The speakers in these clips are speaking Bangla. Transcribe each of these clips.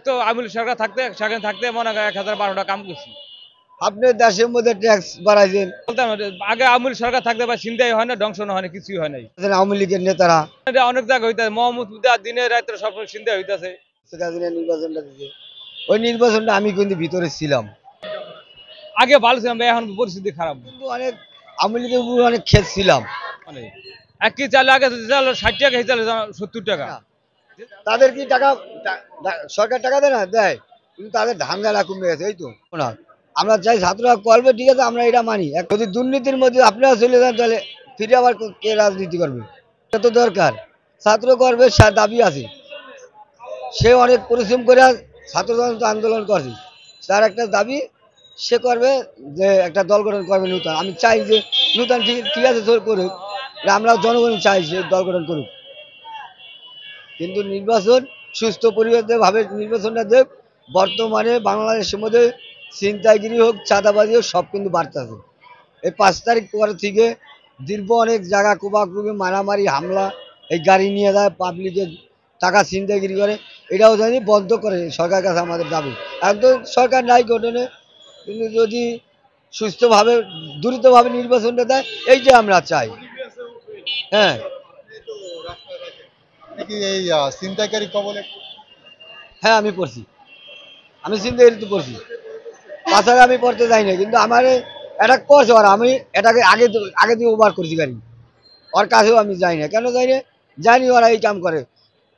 তো আওয়ামী লীগ সরকার থাকতে সেখানে থাকতে মনে হয় 1000-1200 কাম করছি। আপনি দেশের মধ্যে ট্যাক্স বাড়াইছেন, বলতাম আগে আওয়ামী লীগ সরকার থাকতে বা ছিনতাই হয় না, ধ্বংস হয় না, কিছুই হয় নাই। আওয়ামী লীগের নেতারা এটা অনেক জায়গা হইতাছে, মোহাম্মদপুরে দিনে রাত্রে সবসময় ছিনতাই হইতাছে। শেখ হাসিনা নির্বাচনটা দিতে, ওই নির্বাচনটা আমি কিন্তু ভিতরে ছিলাম, আগে ভালো ছিলাম ভাই, এখন পরিস্থিতি খারাপ। কিন্তু অনেক আওয়ামী লীগের উপর অনেক ক্ষেত ছিলাম। মানে এক কি চালে আগে চাল 60 টাকা, এই চালে 70 টাকা। তাদের কি টাকা সরকার টাকা দেয় না, দেয়, কিন্তু তাদের ধান্দা কমে গেছে, এই তো না। আমরা চাই ছাত্ররা করবে, ঠিক আছে, আমরা এটা মানি। যদি দুর্নীতির মধ্যে আপনারা চলে যান, তাহলে ফিরে আবার কে রাজনীতি করবে? এটা তো দরকার, ছাত্র করবে, দাবি আছে। সে অনেক পরিশ্রম করে ছাত্র জনতা আন্দোলন করছে, তার একটা দাবি সে করবে, যে একটা দল গঠন করবে নূতন। আমি চাই যে নূতন ঠিক আছে করুক, আমরা জনগণ চাই যে দল গঠন করুক, কিন্তু নির্বাচন সুস্থ পরিবেশে ভাবে নির্বাচনটা দেখ। বর্তমানে বাংলাদেশের মধ্যে ছিনতাইগিরি হোক, চাঁদাবাজি হোক, সব কিন্তু বাড়তেছে। এই 5 তারিখ পর থেকে দীর্ঘ অনেক জায়গা কোবাকুবি, মারামারি, হামলা, এই গাড়ি নিয়ে যায়, পাবলিকের টাকা ছিনতাইগিরি করে, এটাও জানি বন্ধ করে সরকারের কাছে আমাদের দাবি। একদম সরকার নাই গঠনে, কিন্তু যদি সুস্থভাবে দ্রুতভাবে নির্বাচনটা দেয়, এইটা আমরা চাই। হ্যাঁ, ছিনতাইকারী কবলে? হ্যাঁ, আমি পড়ছি, আমি ছিনতাইগিরিতে পড়ছি। তাছাড়া আমি পড়তে যাই না, কিন্তু আমার অ্যাটাক করছে ওরা, আমি এটাকে আগে আগে দিয়ে ওভার করছি গাড়ি, ওর কাছেও আমি যাই না। কেন যাই না? জানি ওরা এই কাম করে।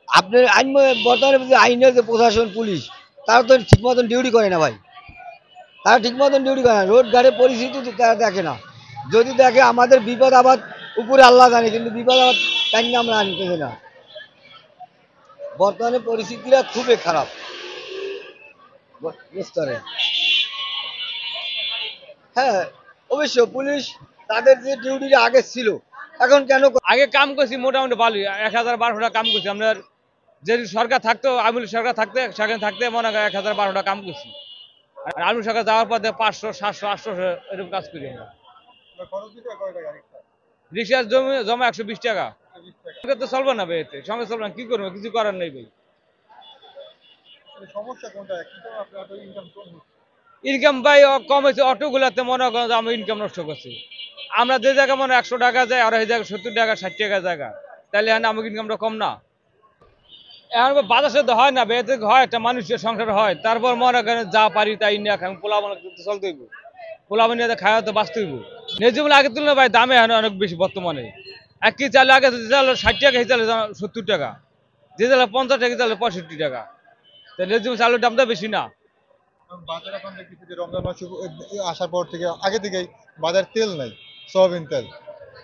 আপনার আইন বর্তমানে যে আইনের যে প্রশাসন, পুলিশ, তারা তো ঠিক মতন ডিউটি করে না ভাই, তারা ঠিক মতন ডিউটি করে না। রোড ঘাটে পরিস্থিতি তারা দেখে না। যদি দেখে আমাদের বিপদ আবাদ উপরে আল্লাহ জানে, কিন্তু বিপদ আবাদ টাইম আমরা আনতেছি না। বর্তমানে পরিস্থিতিটা খুবই খারাপ স্তরে। হ্যাঁ, অবশ্য পুলিশ তাদের যে ডিউটিটা আগে ছিল, এখন কেন আগে কাম করছি মোটামুটি ভালোই, 1000-1200 টাকা কাম করছি। আপনার যে সরকার থাকতো, আওয়ামী লীগ সরকার থাকতে সেখানে থাকতে মনে হয় 1000-1200 টাকা কাম করছি। আর আওয়ামী লীগ সরকার যাওয়ার পর 500-700-800 এরকম কাজ করি আমরা। রিক্সার জমা 120 টাকা। এটা তো চলবে না ভাই, এতে সঙ্গে চলবে না, কি করবো, কিছু করার নেই ভাই। ইনকাম ভাই কম হয়েছে, অটোগুলাতে মনে করেন যে আমি ইনকাম নষ্ট করছি। আমরা যে জায়গায় মনে 100 টাকা যায়, আর এই জায়গায় 70 টাকা 60 টাকা জায়গা, তাহলে এখন আমার ইনকামটা কম না। এখন বাজার সাথে হয় না ভাই, এতে হয় একটা মানুষের সংসার হয়, তারপর মনে করেন যা পারি তাই নিয়ে খাই, পোলা মনে চলতে হইব, পোলা নিয়ে খাওয়া তো বাঁচতে হইব। নেজিবুল আগের তুলনায় ভাই দামে এখন অনেক বেশি বর্তমানে। এক কেজি চালে আগে চাল 60 টাকা, এই চালে 70 টাকা, যে চালে 50 টাকা, চালে 65 টাকা। তো নেজিবুল চালের দামটা বেশি না। বাজার এখন দেখতেছি যে রমজান মাস আসার পর থেকে আগে থেকেই বাজার তেল নাই, সয়াবিন তেল,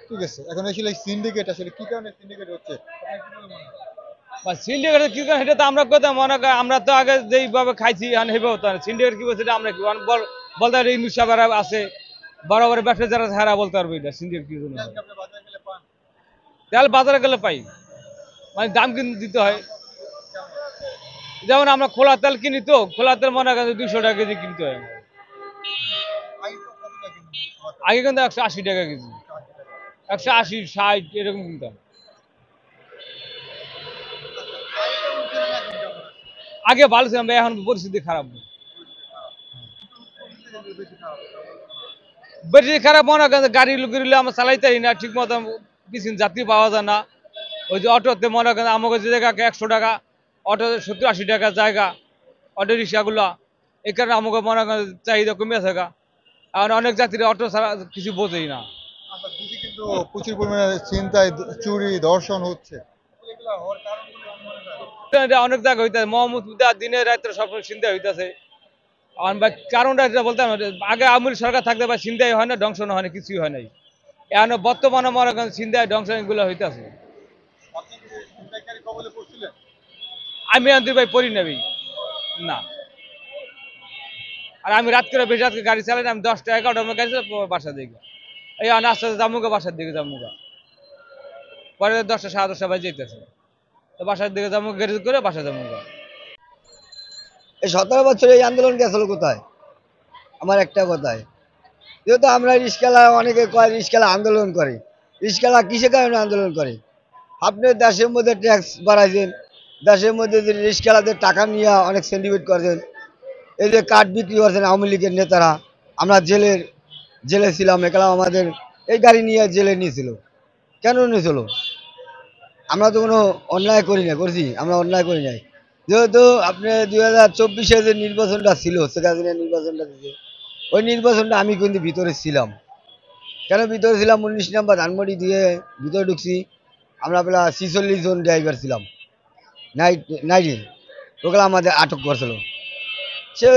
ঠিক আছে। এখন আসলে সিন্ডিকেট, আসলে কি কারণে সিন্ডিকেট হচ্ছে আপনার কি মনে হয়? বা সিন্ডিকেট কি করে সেটা তো আমরা কোথাও মনে করি, আমরা তো আগে যেইভাবে খাইছি এখন সেইভাবে হতো না। সিন্ডিকেট কি বলছে আমরা কি বলতে পারি, ইংলিশ সাবার আছে, বড় বড় ব্যবসা যারা হারা বলতে পারবে এটা সিন্ডিকেট কি জন্য। তেল কি আপনি বাজারে গেলে পান? তেল বাজারে গেলে পাই, মানে দাম কিন্তু দিতে হয়। যেমন আমরা খোলা তেল কিনি, তো খোলা তেল মনে করেন 200 টাকা কেজি কিনতে হয়। আগে তো কত টাকা কিনতেন? আগে কিন্তু 180 টাকা কেজি, 180-60 এরকম কিনতাম। আগে ভালো ছিলাম ভাই, এখন পরিস্থিতি খারাপ। বেশি খারাপ মনে করেন গাড়ি লুকিলে আমরা চালাইতে পারি না ঠিক মতো, কিছু যাত্রী পাওয়া যায় না। ওই যে অটোতে মনে করেন আমাকে যে জায়গা 100 টাকা, অটো 70-80 টাকা জায়গা, অটো রিক্সাগুলো, এই কারণে আমাকে মনে করেন চাহিদা কমে আছে। এখন অনেক যাত্রী অটো ছাড়া কিছু বোঝেই না। আচ্ছা, দিদি কিন্তু প্রচুর পরিমাণে ছিনতাই, চুরি, ধর্ষণ হচ্ছে, এগুলা হওয়ার কারণগুলো কি মনে করেন? এটা অনেক জায়গা হইতেছে, মোহাম্মদপুরে দিনে রাত্রে সবসময় চিন্তা হইতেছে। কারণটা যেটা বলতে আগে আওয়ামী লীগ সরকার থাকতে বা চিন্তাই হয় না, ধ্বংস হয় না, কিছুই হয় নাই। এখন বর্তমানে মনে করেন চিন্তায় ধ্বংস এগুলো হইতেছে। আপনি কি ছিনতাইকারী কবলে পড়ছিলেন? আমি আনতে ভাই পড়ি নেবি না। আর আমি রাত করে বেশি রাতকে গাড়ি চালাই না, আমি 10টা-11টার মধ্যে গাড়ি চালাই বাসা দিকে, এই আস্তে আস্তে জামুকা বাসার দিকে জামুকা, পরে 10টা-10:30 বাজে যেতেছে, তো বাসার দিকে জামুকা গাড়ি করে বাসা জামুকা। এই 17 বছরে এই আন্দোলন গেছিল কোথায়? আমার একটা কথায়, যেহেতু আমরা রিস্কালা, অনেকে কয় রিস্কালা আন্দোলন করে, রিস্কালা কিসের কারণে আন্দোলন করে? আপনি দেশের মধ্যে ট্যাক্স বাড়াইছেন, দেশের মধ্যে যে রিক্সাওয়ালাদের টাকা নিয়ে অনেক সেন্টিমেন্ট করেছেন, এই যে কার্ড বিক্রি করছেন আওয়ামী লীগের নেতারা। আমরা জেলে ছিলাম, এখানে আমাদের এই গাড়ি নিয়ে জেলে নিয়েছিল। কেন নিয়েছিল? আমরা তো কোনো অন্যায় করি না, করছি? আমরা অন্যায় করি নাই। যেহেতু আপনি 2024-এ যে নির্বাচনটা ছিল, শেখ হাসিনার নির্বাচনটা দিয়েছে, ওই নির্বাচনটা আমি কিন্তু ভিতরে ছিলাম। কেন ভিতরে ছিলাম? 19 নম্বর ধানমন্ডি দিয়ে ভিতরে ঢুকছি। আমরা প্রায় 46 জন ড্রাইভার ছিলাম নাইটে। ওগুলো আমাদের আটক করছিল। সে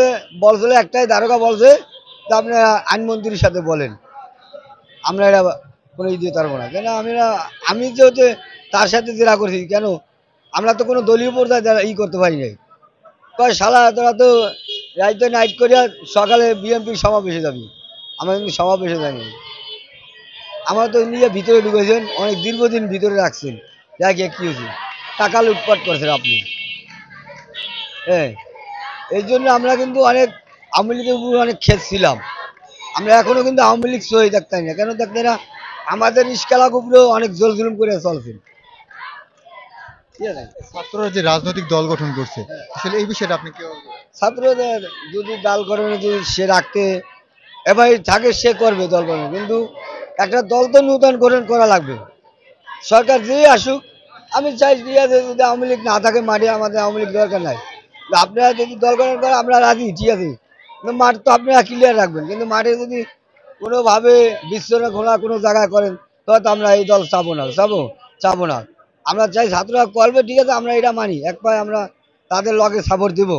বলছিল একটাই, দারোগা বলছে যে আপনারা আইনমন্ত্রীর সাথে বলেন, আমরা এটা কোনো দিতে পারবো না। কেন আমি যেহেতু তার সাথে জেরা করছি, কেন আমরা তো কোনো দলীয় পর্যায়ে করতে পারি নাই। কয় শালা তোরা তো রাইতে নাইট করিয়া সকালে বিএনপির সমাবেশে যাবি। আমরা কিন্তু সমাবেশে যাইনি। আমরা তো নিয়ে ভিতরে ঢুকেছেন, অনেক দীর্ঘদিন ভিতরে রাখছেন। দেখে কি হয়েছে? টাকা লুটপাট করছেন আপনি। হ্যাঁ, এই জন্য আমরা কিন্তু অনেক আওয়ামী লীগের উপর অনেক ক্ষেত ছিলাম। আমরা এখনো কিন্তু আওয়ামী লীগ সহি দেখতাম না। কেন দেখতে না? আমাদের ইস্কালা উপরেও অনেক জোর জুলুম করে চলছেন। ঠিক আছে? ছাত্ররা যে রাজনৈতিক দল গঠন করছে, আসলে এই বিষয়টা আপনি কি ছাত্রদের যদি দল গঠনে যদি সে রাখতে এবার থাকে, সে করবে দল গঠন, কিন্তু একটা দল তো নূতন গঠন করা লাগবে। সরকার যে আসুক, আমি চাই যে যদি আওয়ামী লীগ না থাকে মাঠে, আমাদের আওয়ামী লীগ দরকার নাই। আপনারা যদি দল গঠন করেন আমরা রাজি, ঠিক আছে, কিন্তু মাঠ তো আপনারা ক্লিয়ার রাখবেন। কিন্তু মাঠে যদি কোনোভাবে বিশৃঙ্খলা কোনো জায়গায় করেন, তবে তো আমরা এই দল চাবো না। আমরা চাই ছাত্ররা করবে, ঠিক আছে, আমরা এটা মানি, এক পায়ে আমরা তাদের লগে সাপোর্ট দেব।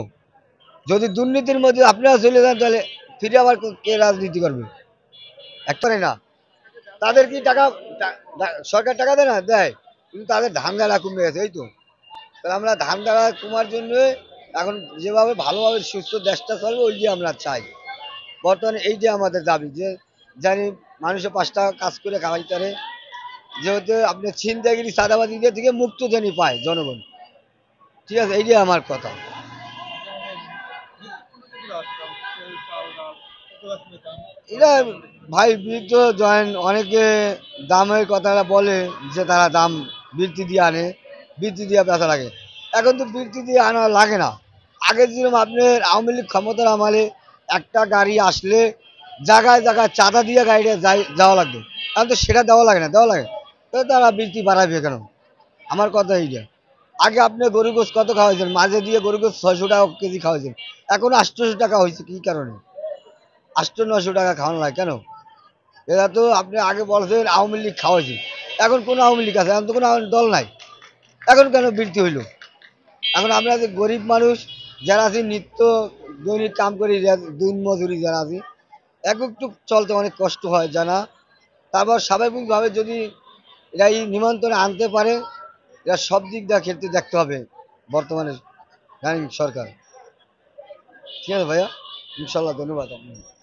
যদি দুর্নীতির মধ্যে আপনারা চলে যান, তাহলে ফিরে আবার কে রাজনীতি করবে? একটাই না। তাদের কি টাকা সরকার টাকা দেয় না? দেয়, কিন্তু তাদের ধান গাড়া কমে গেছে, এই তো। তাহলে আমরা ধান গাড়া কমার জন্য এখন যেভাবে ভালোভাবে সুস্থ দেশটা চলবে, ওই যে আমরা চাই। বর্তমানে এই যে আমাদের দাবি, যে জানি মানুষের 5 টাকা কাজ করে খাওয়াইতে পারে, যেহেতু আপনি ছিনতাইগিরি চাঁদাবাজি থেকে মুক্ত জানি পায় জনগণ। ঠিক আছে, এই যে আমার কথা। এটা ভাই বৃদ্ধ জয়েন অনেকে দামের কথাটা বলে, যে তারা দাম বৃদ্ধি দিয়ে আনে, বৃদ্ধি দিয়ে বেচা লাগে। এখন তো বৃদ্ধি দিয়ে আনা লাগে না। আগে যেরকম আপনার আওয়ামী লীগ ক্ষমতার আমলে একটা গাড়ি আসলে জায়গায় জায়গায় চাঁদা দিয়ে গাড়িটা যাওয়া লাগতো। এখন তো সেটা দেওয়া লাগে না, দেওয়া লাগে, তো তারা বৃদ্ধি বাড়াবে কেন? আমার কথা এইটা। আগে আপনি গরু গোস কত খাওয়াইছেন? মাঝে দিয়ে গরু গোস 600 টাকা কেজি খাওয়াইছেন, এখন 800 টাকা হয়েছে। কি কারণে 800-900 টাকা খাওয়ানো লাগে কেন? এরা তো আপনি আগে বলছেন আওয়ামী লীগ খাওয়াইছে, এখন কোন আওয়ামী লীগ আছে? এখন তো কোনো দল নাই। এখন কেন বৃদ্ধি হইল? এখন আমরা যে গরিব মানুষ যারা আছি, নিত্য দৈনিক কাম করি, দিন মজুরি যারা আছি, একটু চলতে অনেক কষ্ট হয় জানা। তারপর স্বাভাবিকভাবে যদি এরা এই নিমন্ত্রণে আনতে পারে, এরা সব দিক দিয়ে ক্ষেত্রে দেখতে হবে বর্তমানে সরকার। ঠিক আছে ভাইয়া, ইনশাল্লাহ, ধন্যবাদ আপনাকে।